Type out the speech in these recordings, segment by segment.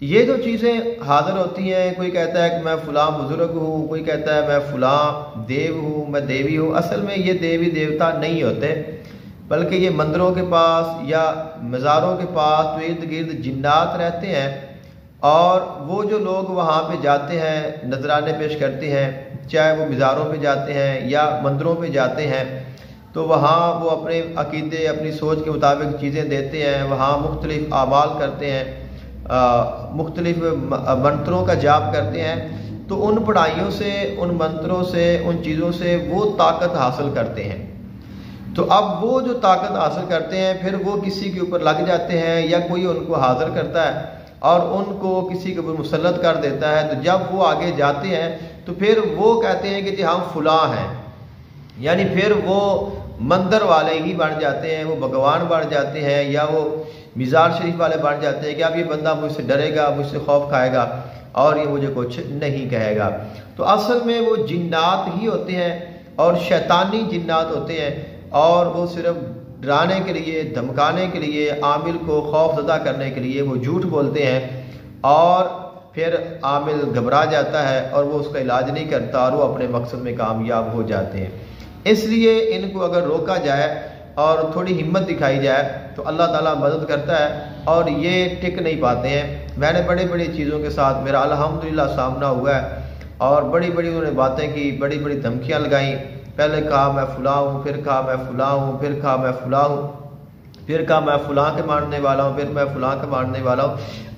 یہ جو چیزیں حاضر ہوتی ہیں، کوئی کہتا ہے کہ میں فلاں بزرگ ہوں، کوئی کہتا ہے میں فلاں دیو ہوں، میں دیوی ہوں، اصل میں یہ دیوی دیوتا نہیں ہوتے، بلکہ یہ مندروں کے پاس یا مزاروں کے پاس جو ارد گرد جنات رہتے ہیں، اور وہ جو لوگ وہاں پہ جاتے ہیں نذرانے پیش کرتے ہیں، چاہے وہ مزاروں پہ جاتے ہیں یا مندروں پہ جاتے ہیں، تو وہاں وہ اپنے عقیدے اپنی سوچ کے مطابق چیزیں دیتے ہیں، وہاں مختلف اعمال کرتے ہیں، مختلف منتروں کا جاپ کرتے ہیں، تو ان پڑھائیوں سے، ان منتروں سے، ان چیزوں سے وہ طاقت حاصل کرتے ہیں۔ تو اب وہ جو طاقت حاصل کرتے ہیں پھر وہ کسی کے اوپر لگ جاتے ہیں، یا کوئی ان کو حاضر کرتا ہے اور ان کو کسی کے اوپر مسلط کر دیتا ہے، تو جب وہ آگے جاتے ہیں تو پھر وہ کہتے ہیں کہ جی ہم فلاں ہیں، یعنی پھر وہ مندر والے ہی بن جاتے ہیں، وہ بھگوان بن جاتے ہیں، یا وہ مزار شریف والے بن جاتے ہیں کہ اب یہ بندہ مجھ سے ڈرے گا، مجھ سے خوف کھائے گا اور یہ مجھے کچھ نہیں کہے گا۔ تو اصل میں وہ جنات ہی ہوتے ہیں اور شیطانی جنات ہوتے ہیں، اور وہ صرف ڈرانے کے لیے، دھمکانے کے لیے، عامل کو خوف زدہ کرنے کے لیے وہ جھوٹ بولتے ہیں، اور پھر عامل گھبرا جاتا ہے اور وہ اس کا علاج نہیں کرتا اور وہ اپنے مقصد میں کامیاب ہو جاتے ہیں۔ اس لیے ان کو اگر روکا جائے اور تھوڑی ہمت دکھائی جائے تو اللہ تعالیٰ مدد کرتا ہے، اور یہ ٹک نہیں پاتے ہیں۔ میں نے بڑی بڑی چیزوں کے ساتھ میرا الحمدللہ سامنا ہوا ہے، اور بڑی بڑی انہوں نے باتیں کی، بڑی بڑی دھمکیاں لگائیں، پہلے کہا میں فلاں ہوں، پھر کہا میں فلاں ہوں، پھر کہا میں فلاں ہوں، پھر کہا میں فلاں کے ماننے والا ہوں، پھر میں فلاں کے ماننے والا ہوں۔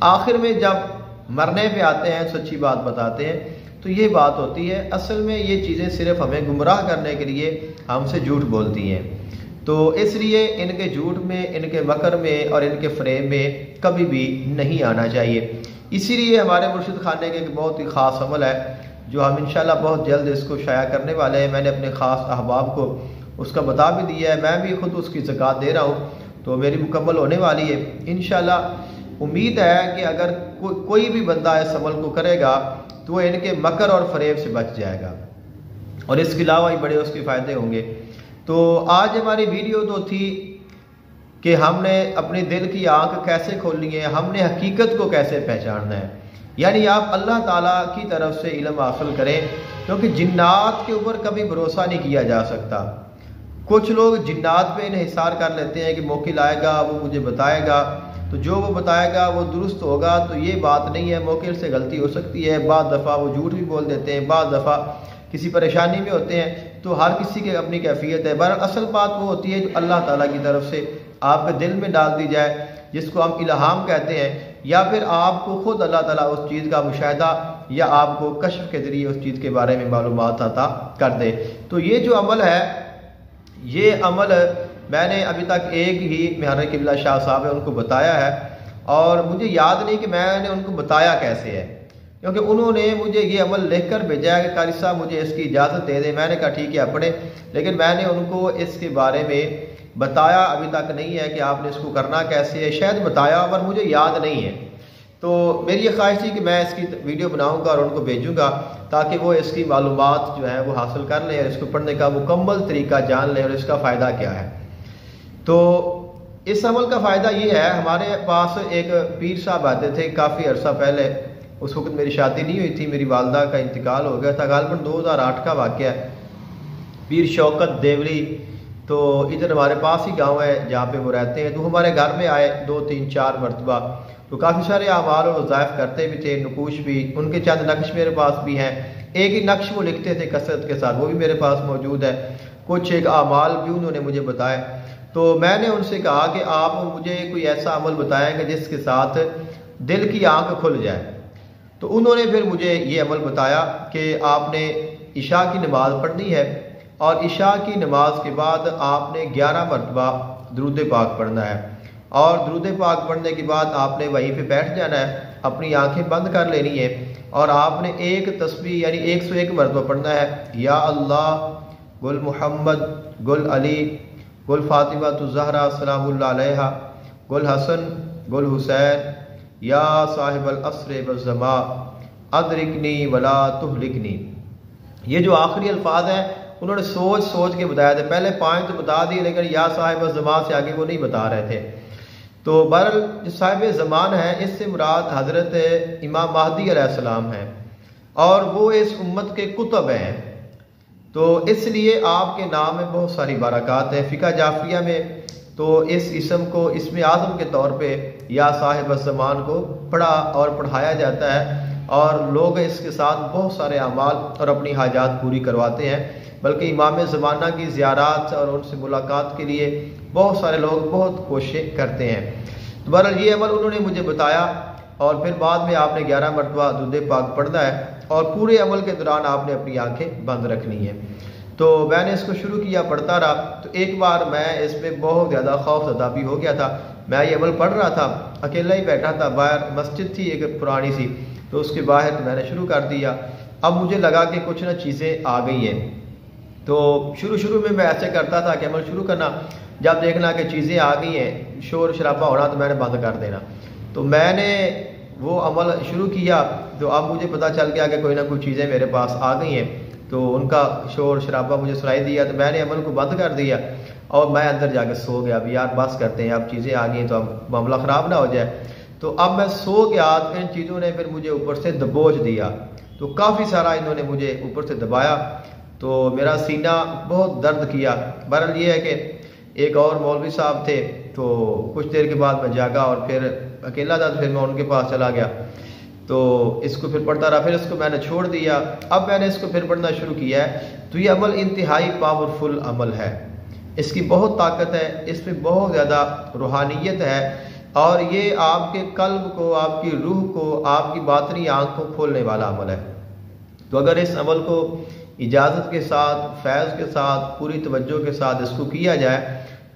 آخر میں جب مرنے پہ آتے ہیں، سچی بات بتاتے ہیں، تو یہ بات ہوتی ہے اصل میں یہ چیزیں صرف ہمیں گمراہ کرنے کے لیے ہم سے جھوٹ بولتی ہیں۔ تو اس لیے ان کے جھوٹ میں، ان کے مکر میں اور ان کے فریب میں کبھی بھی نہیں آنا چاہیے۔ اسی لیے ہمارے مرشد خانے کے ایک بہت ہی خاص عمل ہے جو ہم انشاءاللہ بہت جلد اس کو شائع کرنے والے ہیں۔ میں نے اپنے خاص احباب کو اس کا بتا بھی دیا ہے، میں بھی خود اس کی زکوٰۃ دے رہا ہوں، تو میری مکمل ہونے والی ہے انشاءاللہ۔ امید ہے کہ اگر کوئی بھی بندہ اس عمل کو کرے گا تو وہ ان کے مکر اور فریب سے بچ جائے گا، اور اس کے علاوہ ہی بڑے اس کے فائدے ہوں گے۔ تو آج ہماری ویڈیو تو تھی کہ ہم نے اپنی دل کی آنکھ کیسے کھولنی ہے، ہم نے حقیقت کو کیسے پہچاننا ہے، یعنی آپ اللہ تعالیٰ کی طرف سے علم حاصل کریں، کیونکہ جنات کے اوپر کبھی بھروسہ نہیں کیا جا سکتا۔ کچھ لوگ جنات پہ انحصار کر لیتے ہیں کہ موکل آئے گا، وہ مجھے بتائے گا، تو جو وہ بتائے گا وہ درست ہوگا، تو یہ بات نہیں ہے، موکل سے غلطی ہو سکتی ہے، بعض دفعہ وہ جھوٹ بھی بول دیتے ہیں، بعض دفعہ کسی پریشانی میں ہوتے ہیں، تو ہر کسی کی اپنی کیفیت ہے۔ بہرحال اصل بات وہ ہوتی ہے جو اللہ تعالیٰ کی طرف سے آپ کے دل میں ڈال دی جائے، جس کو ہم الہام کہتے ہیں، یا پھر آپ کو خود اللہ تعالیٰ اس چیز کا مشاہدہ یا آپ کو کشف کے ذریعے اس چیز کے بارے میں معلومات عطا کر دے۔ تو یہ جو عمل ہے، یہ عمل میں نے ابھی تک ایک ہی محرر قبلہ شاہ صاحب ہے ان کو بتایا ہے، اور مجھے یاد نہیں کہ میں نے ان کو بتایا کیسے ہے، کیونکہ انہوں نے مجھے یہ عمل لکھ کر بھیجا ہے کہ قاری صاحب مجھے اس کی اجازت دے دیں۔ میں نے کہا ٹھیک ہے اپنے، لیکن میں نے ان کو اس کے بارے میں بتایا ابھی تک نہیں ہے کہ آپ نے اس کو کرنا کیسے ہے، شاید بتایا پر مجھے یاد نہیں ہے۔ تو میری یہ خواہش تھی کہ میں اس کی ویڈیو بناؤں گا اور ان کو بھیجوں گا تاکہ وہ اس کی معلومات جو ہیں وہ حاصل کر لیں اور اس کو پڑھنے کا مکمل طریقہ جان لیں اور اس کا فائدہ کیا ہے۔ تو اس عمل کا فائدہ یہ ہے، ہمارے پاس ایک پیر صاحب آتے تھے کافی عرصہ پہلے، اس وقت میری شادی نہیں ہوئی تھی، میری والدہ کا انتقال ہو گیا تھا، غالباً 2008 کا واقعہ ہے۔ پیر شوکت دیوری، تو ادھر ہمارے پاس ہی گاؤں ہے جہاں پہ وہ رہتے ہیں، تو ہمارے گھر میں آئے 2 3 4 مرتبہ، تو کافی سارے اعمال اور وظائف کرتے بھی تھے، نقوش بھی، ان کے چند نقش میرے پاس بھی ہیں، ایک ہی نقش وہ لکھتے تھے کثرت کے ساتھ، وہ بھی میرے پاس موجود ہے، کچھ ایک اعمال بھی انہوں نے مجھے بتائے۔ تو میں نے ان سے کہا کہ آپ مجھے کوئی ایسا عمل بتائیں کہ جس کے ساتھ دل کی آنکھ کھل جائے۔ تو انہوں نے پھر مجھے یہ عمل بتایا کہ آپ نے عشاء کی نماز پڑھنی ہے، اور عشاء کی نماز کے بعد آپ نے 11 مرتبہ درود پاک پڑھنا ہے، اور درود پاک پڑھنے کے بعد آپ نے وہیں پہ بیٹھ جانا ہے، اپنی آنکھیں بند کر لینی ہے، اور آپ نے ایک تسبیح یعنی 101 مرتبہ پڑھنا ہے، یا اللہ گل محمد گل علی گل فاطمہ الزہرا سلام اللہ علیہا گل حسن گل حسین یا صاحب العصر والزمان ادرکنی ولا تہلکنی۔ یہ جو آخری الفاظ ہیں انہوں نے سوچ کے بتایا تھے، پہلے 5 تو بتا دیے لیکن یا صاحب الزمان سے آگے وہ نہیں بتا رہے تھے۔ تو بہرحال جو صاحب زمان ہے اس سے مراد حضرت امام مہدی علیہ السلام ہیں، اور وہ اس امت کے کتب ہیں، تو اس لیے آپ کے نام میں بہت ساری برکات ہیں۔ فقہ جعفریہ میں تو اس اسم کو اسم اعظم کے طور پہ یا صاحب الزمان کو پڑھا اور پڑھایا جاتا ہے، اور لوگ اس کے ساتھ بہت سارے اعمال اور اپنی حاجات پوری کرواتے ہیں، بلکہ امام زمانہ کی زیارات اور ان سے ملاقات کے لیے بہت سارے لوگ بہت کوششیں کرتے ہیں۔ تو بہرحال یہ عمل انہوں نے مجھے بتایا، اور پھر بعد میں آپ نے 11 مرتبہ درود پاک پڑھنا ہے، اور پورے عمل کے دوران آپ نے اپنی آنکھیں بند رکھنی ہیں۔ تو میں نے اس کو شروع کیا، پڑھتا رہا، تو ایک بار میں اس میں بہت زیادہ خوف زدہ بھی ہو گیا تھا۔ میں یہ عمل پڑھ رہا تھا، اکیلا ہی بیٹھا تھا، باہر مسجد تھی ایک پرانی سی، تو اس کے باہر میں نے شروع کر دیا۔ اب مجھے لگا کہ کچھ نہ چیزیں آ گئی ہیں، تو شروع میں ایسے کرتا تھا کہ عمل شروع کرنا، جب دیکھنا کہ چیزیں آ گئی ہیں، شور شرابہ ہونا، تو میں نے بند کر دینا۔ تو میں نے وہ عمل شروع کیا، تو اب مجھے پتہ چل گیا کہ کوئی نہ کوئی چیزیں میرے پاس آ گئی ہیں، تو ان کا شور شرابہ مجھے سنائی دیا، تو میں نے عمل کو بند کر دیا اور میں اندر جا کے سو گیا۔ اب یار بس کرتے ہیں، اب چیزیں آ گئی تو اب معاملہ خراب نہ ہو جائے۔ تو اب میں سو گیا، ان چیزوں نے پھر مجھے اوپر سے دبوچ دیا، تو کافی سارا انہوں نے مجھے اوپر سے دبایا، تو میرا سینہ بہت درد کیا۔ بہرحال یہ ہے کہ ایک اور مولوی صاحب تھے، تو کچھ دیر کے بعد میں جاگا، اور پھر اکیلا تھا تو پھر میں ان کے پاس چلا گیا، تو اس کو پھر پڑھتا رہا، پھر اس کو میں نے چھوڑ دیا۔ اب میں نے اس کو پھر پڑھنا شروع کیا ہے، تو یہ عمل انتہائی پاورفل عمل ہے، اس کی بہت طاقت ہے، اس میں بہت زیادہ روحانیت ہے، اور یہ آپ کے قلب کو، آپ کی روح کو، آپ کی باطنی آنکھ کو کھولنے والا عمل ہے۔ تو اگر اس عمل کو اجازت کے ساتھ، فیض کے ساتھ، پوری توجہ کے ساتھ اس کو کیا جائے،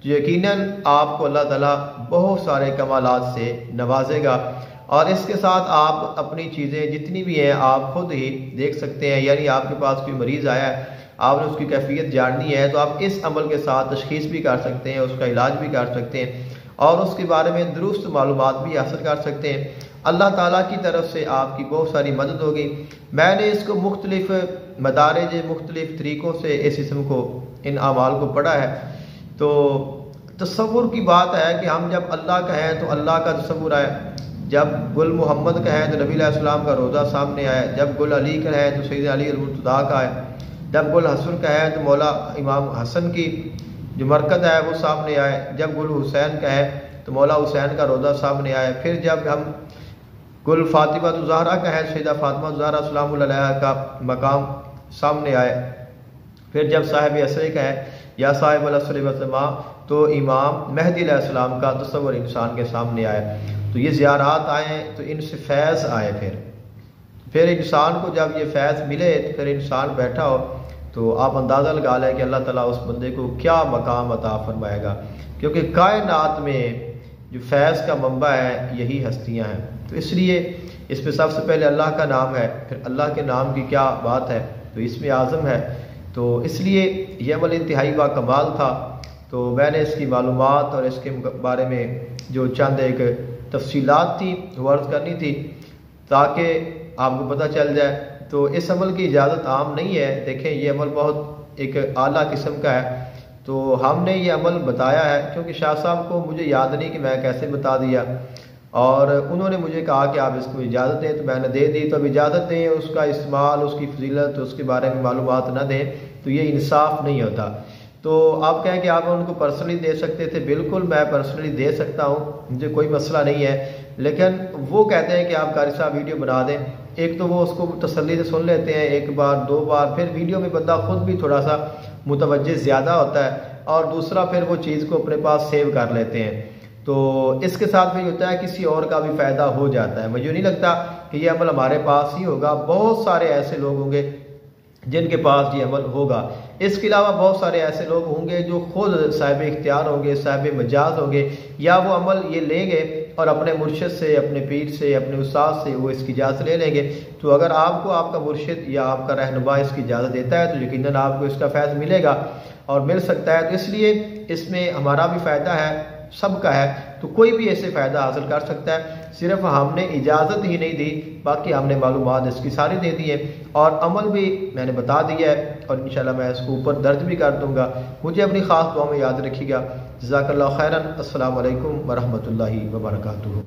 تو یقیناً آپ کو اللہ تعالیٰ بہت سارے کمالات سے نوازے گا، اور اس کے ساتھ آپ اپنی چیزیں جتنی بھی ہیں آپ خود ہی دیکھ سکتے ہیں۔ یعنی آپ کے پاس کوئی مریض آیا ہے، آپ نے اس کی کیفیت جاننی ہے، تو آپ اس عمل کے ساتھ تشخیص بھی کر سکتے ہیں، اس کا علاج بھی کر سکتے ہیں، اور اس کے بارے میں درست معلومات بھی حاصل کر سکتے ہیں۔ اللہ تعالیٰ کی طرف سے آپ کی بہت ساری مدد ہوگی۔ میں نے اس کو مختلف مدارج، مختلف طریقوں سے اس اسم کو، ان اعمال کو پڑھا ہے۔ تو تصور کی بات ہے کہ ہم جب اللہ کہیں تو اللہ کا تصور آئے، جب گل محمد کہیں تو نبی علیہ السلام کا روضہ سامنے آئے، جب گل علی کہیں تو سید علی المرتضیٰ کا آئے، جب گل حسن کہیں تو مولا امام حسن کی جو مرکز ہے وہ سامنے آئے، جب گل حسین کہیں تو مولا حسین کا روضہ سامنے آئے، پھر جب ہم گل فاطمہ الزہرا کہیں سیدہ فاطمہ الزہرا سلام اللہ علیہا کا مقام سامنے آئے، پھر جب صاحب عصر کہیں یا صاحب العصر والزمان تو امام مہدی علیہ السلام کا تصور انسان کے سامنے آئے۔ تو یہ زیارات آئیں تو ان سے فیض آئے، پھر انسان کو جب یہ فیض ملے تو پھر انسان بیٹھا ہو تو آپ اندازہ لگا لیں کہ اللہ تعالیٰ اس بندے کو کیا مقام عطا فرمائے گا، کیونکہ کائنات میں جو فیض کا منبع ہے یہی ہستیاں ہیں۔ تو اس لیے اس میں سب سے پہلے اللہ کا نام ہے، پھر اللہ کے نام کی کیا بات ہے، تو اس میں اعظم ہے، تو اس لیے یہ عمل انتہائی با کمال تھا۔ تو میں نے اس کی معلومات اور اس کے بارے میں جو چند ایک تفصیلات تھی وہ عرض کرنی تھی تاکہ آپ کو پتہ چل جائے۔ تو اس عمل کی اجازت عام نہیں ہے، دیکھیں یہ عمل بہت ایک اعلیٰ قسم کا ہے، تو ہم نے یہ عمل بتایا ہے کیونکہ شاہ صاحب کو مجھے یاد نہیں کہ میں کیسے بتا دیا، اور انہوں نے مجھے کہا کہ آپ اس کو اجازت دیں، تو میں نے دے دی۔ تو اب اجازت دیں، اس کا استعمال، اس کی فضیلت، اس کے بارے میں معلومات نہ دیں تو یہ انصاف نہیں ہوتا۔ تو آپ کہیں کہ آپ ان کو پرسنلی دے سکتے تھے، بالکل میں پرسنلی دے سکتا ہوں، مجھے کوئی مسئلہ نہیں ہے، لیکن وہ کہتے ہیں کہ آپ قاری صاحب ویڈیو بنا دیں۔ ایک تو وہ اس کو تسلی سے سن لیتے ہیں ایک بار دو بار، پھر ویڈیو میں بندہ خود بھی تھوڑا سا متوجہ زیادہ ہوتا ہے، اور دوسرا پھر وہ چیز کو اپنے پاس سیو کر لیتے ہیں۔ تو اس کے ساتھ بھی ہوتا ہے کسی اور کا بھی فائدہ ہو جاتا ہے۔ مجھے نہیں لگتا کہ یہ عمل ہمارے پاس ہی ہوگا، بہت سارے ایسے لوگ ہوں گے جن کے پاس یہ عمل ہوگا۔ اس کے علاوہ بہت سارے ایسے لوگ ہوں گے جو خود صاحب اختیار ہوں گے، صاحب مجاز ہوں گے، یا وہ عمل یہ لیں گے اور اپنے مرشد سے، اپنے پیر سے، اپنے استاد سے وہ اس کی اجازت لے لیں گے۔ تو اگر آپ کو آپ کا مرشد یا آپ کا رہنما اس کی اجازت دیتا ہے تو یقیناً آپ کو اس کا فیض ملے گا اور مل سکتا ہے۔ تو اس لیے اس میں ہمارا بھی فائدہ ہے، سب کا ہے، تو کوئی بھی ایسے فائدہ حاصل کر سکتا ہے، صرف ہم نے اجازت ہی نہیں دی، باقی ہم نے معلومات اس کی ساری دے دی ہے اور عمل بھی میں نے بتا دیا ہے، اور انشاءاللہ میں اس کو اوپر درج بھی کر دوں گا۔ مجھے اپنی خاص دعا میں یاد رکھیے گا۔ جزاک اللہ خیرا۔ السلام علیکم ورحمۃ اللہ وبرکاتہ۔